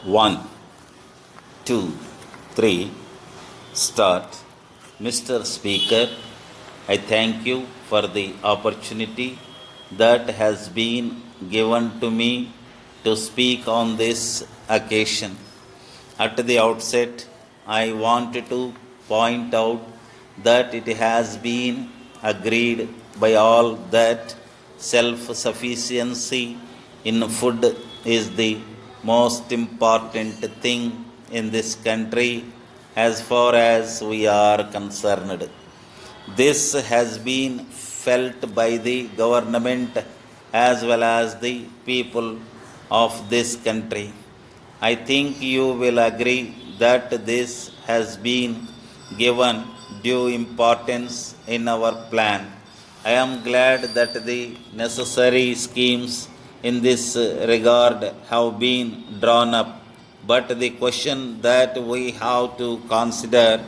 One, two, three, start. Mr. Speaker, I thank you for the opportunity that has been given to me to speak on this occasion. At the outset, I want to point out that it has been agreed by all that self-sufficiency in food is the most important thing in this country as far as we are concerned. This has been felt by the government as well as the people of this country. I think you will agree that this has been given due importance in our plan. I am glad that the necessary schemes in this regard have been drawn up, but the question that we have to consider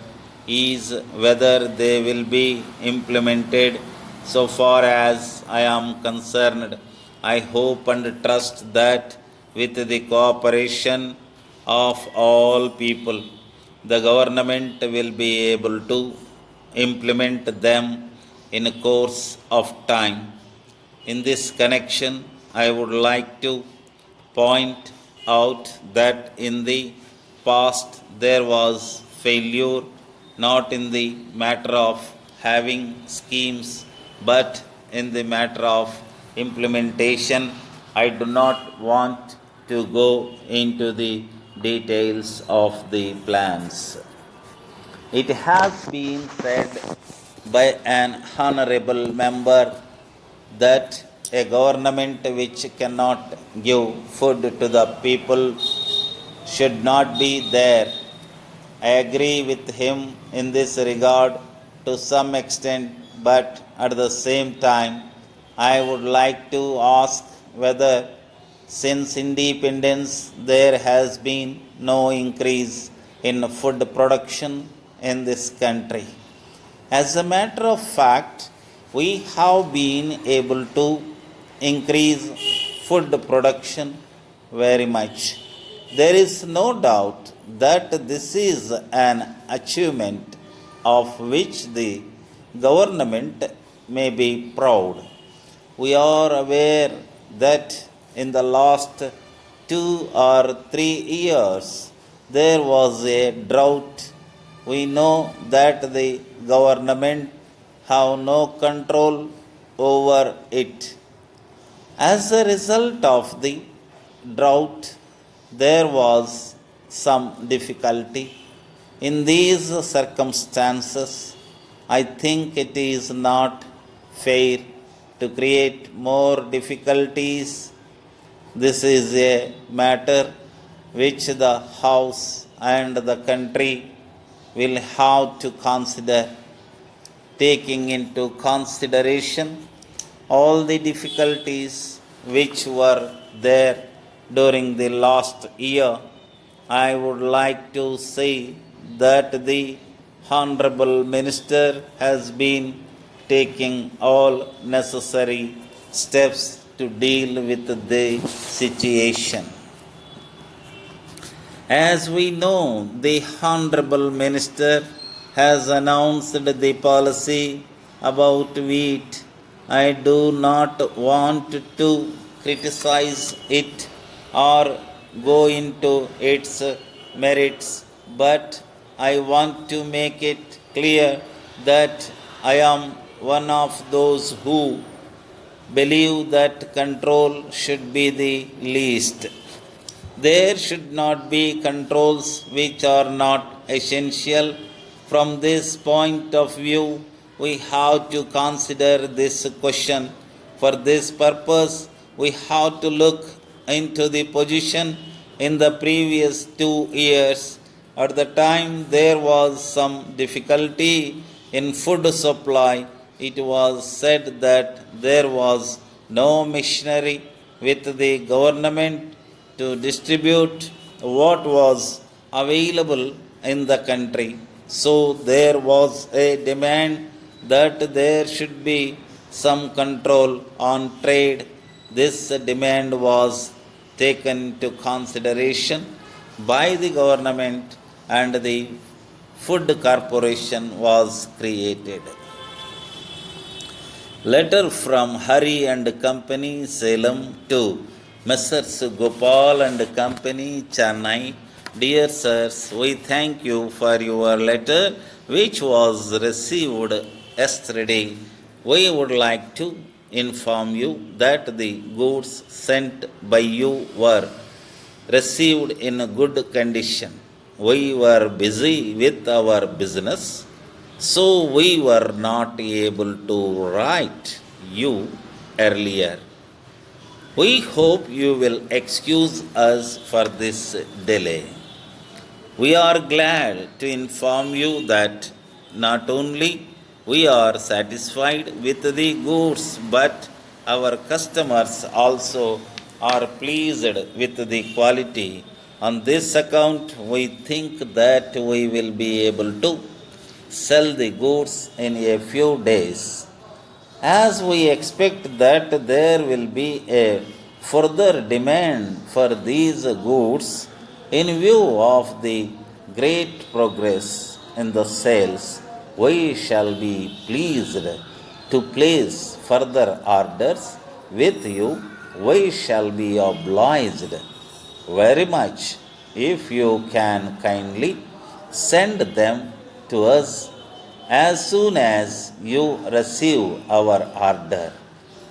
is whether they will be implemented. So far as I am concerned, I hope and trust that with the cooperation of all people, the government will be able to implement them in a course of time. In this connection, I would like to point out that in the past there was failure not in the matter of having schemes but in the matter of implementation. I do not want to go into the details of the plans. It has been said by an honorable member that a government which cannot give food to the people should not be there. I agree with him in this regard to some extent, but at the same time, I would like to ask whether since independence there has been no increase in food production in this country. As a matter of fact, we have been able to increase food production very much. There is no doubt that this is an achievement of which the government may be proud. We are aware that in the last 2 or 3 years there was a drought. We know that the government have no control over it. As a result of the drought, there was some difficulty. In these circumstances, I think it is not fair to create more difficulties. This is a matter which the House and the country will have to consider, taking into consideration all the difficulties which were there during the last year. I would like to say that the Honorable Minister has been taking all necessary steps to deal with the situation. As we know, the Honorable Minister has announced the policy about wheat. I do not want to criticize it or go into its merits, but I want to make it clear that I am one of those who believe that control should be the least. There should not be controls which are not essential. From this point of view, we have to consider this question. For this purpose, we have to look into the position in the previous 2 years. At the time there was some difficulty in food supply. It was said that there was no machinery with the government to distribute what was available in the country. So there was a demand that there should be some control on trade. This demand was taken into consideration by the government and the food corporation was created. Letter from Hari and Company, Salem to Messrs. Gopal and Company, Chennai. Dear sirs, we thank you for your letter which was received yesterday. We would like to inform you that the goods sent by you were received in good condition. We were busy with our business, so we were not able to write you earlier. We hope you will excuse us for this delay. We are glad to inform you that not only we are satisfied with the goods, but our customers also are pleased with the quality. On this account, we think that we will be able to sell the goods in a few days. As we expect that there will be a further demand for these goods, in view of the great progress in the sales, we shall be pleased to place further orders with you. We shall be obliged very much if you can kindly send them to us as soon as you receive our order.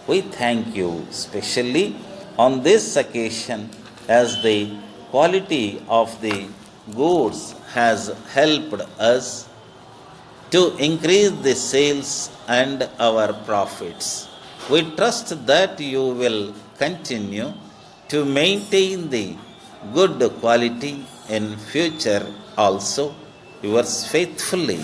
We thank you specially on this occasion, as the quality of the goods has helped us to increase the sales and our profits. We trust that you will continue to maintain the good quality in future also. Yours faithfully,